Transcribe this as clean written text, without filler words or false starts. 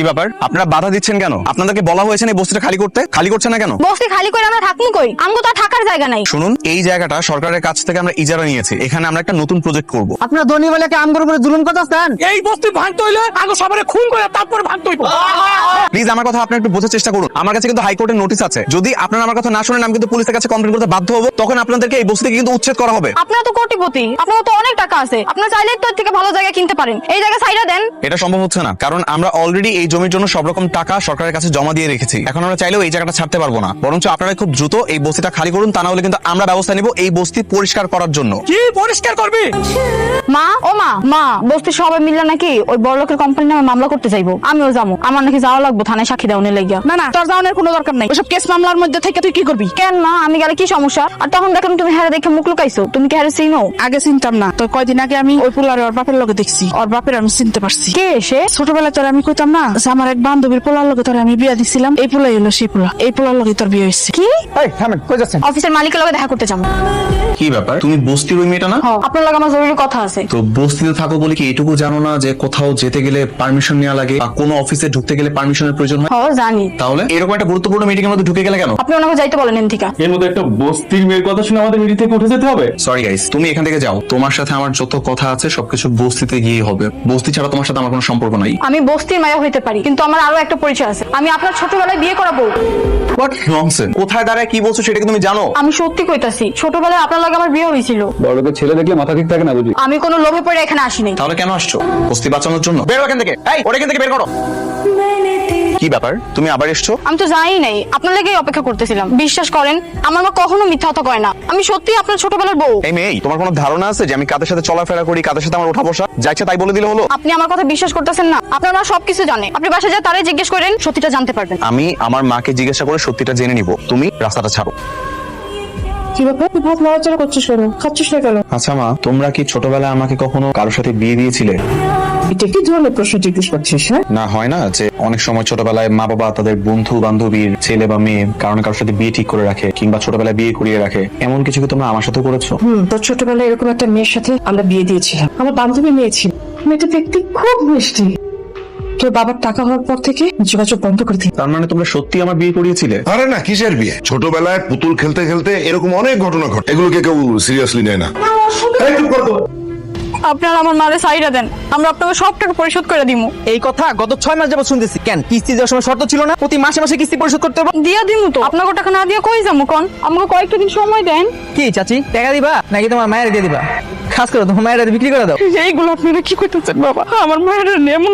কি ব্যাপার, আপনারা বাধা দিচ্ছেন কেন? আপনাদেরকে বলা হয়েছে এই বস্তিটা খালি করতে, খালি করছে না কেন? বস্তি খালি করে আমরা থাকবো কই? আমগো তো আর থাকার জায়গা নাই। শুনুন, এই জায়গাটা সরকারের কাছ থেকে আমরা ইজারা নিয়েছি। এখানে আমরা একটা নতুন প্রজেক্ট করব। আপনারা ধনী বলে কি আমগোর উপরে জুলুম করতেছেন? এই বস্তি ভাঙতে হইলে আগে সবারে খুন করে তারপরে ভাঙতে হইব। প্লিজ আমার কথা আপনি একটু বোঝার চেষ্টা করুন। আমার কাছে কিন্তু হাইকোর্টের নোটিশ আছে। যদি আপনারা আমার কথা না শুনেন, আমি কিন্তু পুলিশের কাছে কমপ্লেইন করতে বাধ্য হব। তখন আপনাদেরকে এই বস্তি থেকে কিন্তু উচ্ছেদ করা হবে। আপনারা তো কোটিপতি, আপনারা তো অনেক টাকা আছে, আপনারা চাইলেই তো এর থেকে ভালো জায়গা কিনতে পারেন। এই জায়গা সাইডা দেন। এটা সম্ভব হচ্ছে না, কারণ আমরা অলরেডি এই জমির জন্য সব রকম টাকা সরকারের কাছে জমা দিয়ে রেখেছি। এখন আমরা চাইলেও এই জায়গাটা ছাড়তে পারবো না। বরঞ্চ আপনারা খুব দ্রুত এই বস্তিটা খালি করুন, তা না হলে কিন্তু আমরা ব্যবস্থা নিব এই বস্তি পরিষ্কার করার জন্য। কি পরিষ্কার করবি? মা, ও মা, মা বস্তির সবাই মিলে নাকি ওই বড়লোকের কোম্পানির নামে মামলা করতে যাইবো। আমিও যাবো। আমার নাকি যাওয়া লাগবে থানায় সাক্ষী দেওয়ার লাগিয়া। না না, তোর যাওয়ার কোনো দরকার নাই। ওসব কেস মামলার মধ্যে থেকে তুই কি করবি? কেন মা, আমি গেলে কি সমস্যা? আর তখন দেখলাম তুমি হ্যারে দেখে মুখ লুকাইছো। তুমি কি হ্যারে চিনো? আগে চিনতাম না, তো কয়দিন আগে আমি ওই পোলারে ওর বাপের লগে দেখছি। ওর বাপের আমি চিনতে পারছি। কে এসে? ছোটবেলায় তোর আমি কইতাম না যে আমার এক বান্ধবীর পোলার লগে তোর আমি বিয়া দিছিলাম। এই পোলাই হলো সেই পোলা। এই পোলার লগে তোর বিয়ে হয়েছে। কি? এই থামেন, কই যাচ্ছেন? অফিসের মালিকের লগে দেখা করতে যাবো। কি ব্যাপার, তুমি বস্তির ওই মেয়েটা না? হ্যাঁ, আপনার লগে আমার জরুরি কথা আছে। তো বস্তিতে থাকো বলে কি এটুকু জানো না যে কোথাও যেতে গেলে পারমিশন নেওয়া লাগে, বা কোনো অফিসে ঢুকতে গেলে পারমিশনের প্রয়োজন হয়? হ্যাঁ জানি। তাহলে এরকম একটা গুরুত্বপূর্ণ মিটিং এর মধ্যে ঢুকে গেলে কেন? আপনি ওনাকে যাইতে বলেন এনথিকা। এর মধ্যে একটা বস্তির মেয়ের কথা শুনে আমাদের মিটিং থেকে উঠে যেতে হবে? সরি গাইস, তুমি এখান থেকে যাও। তোমার সাথে আমার যত কথা আছে সবকিছু বস্তিতে গিয়ে হবে। বস্তি ছাড়া তোমার সাথে আমার কোনো সম্পর্ক নাই। আমি বস্তির মায়া হইতে পারি, কিন্তু আমার আরো একটা পরিচয় আছে। আমি আপনার ছোটবেলায় বিয়ে করাবো। What nonsense! কোথায় দাঁড়ায় কি বলছো সেটা কি তুমি জানো? আমি সত্যি কইতাছি, ছোটবেলায় আপনার লগে আমার বিয়ে হয়েছিল। বড়লোকের ছেলে দেখলে মাথা ঠিক থাকে না বুঝি? আমি কোনো লোভে পড়ে এখানে আসিনি। তাহলে কেন আসছো? বস্তি বাঁচানোর জন্য? বেরো এখান থেকে। এই, ওরা এখান থেকে বের করো। কি ব্যাপার, তুমি আবার এসছো? আমি তো জানি নাই, আপনার লাগেই অপেক্ষা করতেছিলাম। বিশ্বাস করেন, আমার মা কখনো মিথ্যা কথা কয় না। আমি সত্যি আপনার ছোটবেলার বউ। এই মেয়ে, তোমার কোনো ধারণা আছে যে আমি কাদের সাথে চলাফেরা করি, কাদের সাথে আমার ওঠা বসা? যা ইচ্ছা তাই বলে দিলে হলো? আপনি আমার কথা বিশ্বাস করতেছেন না। আপনার মা সবকিছু জানে। আপনি বাসায় যা তারাই জিজ্ঞেস করেন, সত্যিটা জানতে পারবেন। আমি আমার মাকে জিজ্ঞাসা করে সত্যিটা জেনে নিব। তুমি রাস্তাটা ছাড়ো। কি ব্যাপার? তুই ভাত লড়াচড়া করছিস কেন? খাচ্ছিস না কেন? আচ্ছা মা, তোমরা কি ছোটবেলায় আমাকে কখনো কারোর সাথে বিয়ে দিয়েছিলে? এটা কি ধরনের প্রশ্ন জিজ্ঞেস করছিস? হ্যাঁ, না, হয় না যে অনেক সময় ছোটবেলায় মা বাবা তাদের বন্ধু বান্ধবীর ছেলে বা মেয়ে কারোর সাথে বিয়ে ঠিক করে রাখে, কিংবা ছোটবেলায় বিয়ে করিয়ে রাখে। এমন কিছু কি তোমরা আমার সাথে করেছো? তোর ছোটবেলায় এরকম একটা মেয়ের সাথে আমরা বিয়ে দিয়েছিলাম। আমার বান্ধবী মেয়ে ছিল। মেয়েটা দেখতে খুব মিষ্টি। তোর বাবার টাকা হওয়ার পর থেকে যোগাযোগ বন্ধ করে দিই। তার মানে তোমরা সত্যি আমার বিয়ে করিয়েছিলে? আরে না, কিসের বিয়ে? ছোটবেলায় পুতুল খেলতে খেলতে এরকম অনেক ঘটনা ঘটে, এগুলোকে কেউ সিরিয়াসলি নেয় না। এই চুপ কর তো। আপনারা আমার মারে সাইডা দেন, আমরা আপনাকে সব টাকা পরিশোধ করে দিমু। এই কথা গত 6 মাস যাবত শুনতেছি। কেন, কিস্তি দেওয়ার সময় শর্ত ছিল না প্রতি মাসে মাসে কিস্তি পরিশোধ করতে হবে? দিয়া দিমু তো। আপনাকে টাকা না দিয়া কই যামু কোন? আমাকে কয়েকটা দিন সময় দেন। কি চাচি, টাকা দিবা নাকি তোমার মায়ের দিয়ে দিবা? খাস করে তোমার মায়ের বিক্রি করে দাও। এইগুলো আপনারা কি করতেছেন বাবা? আমার মায়ের এমন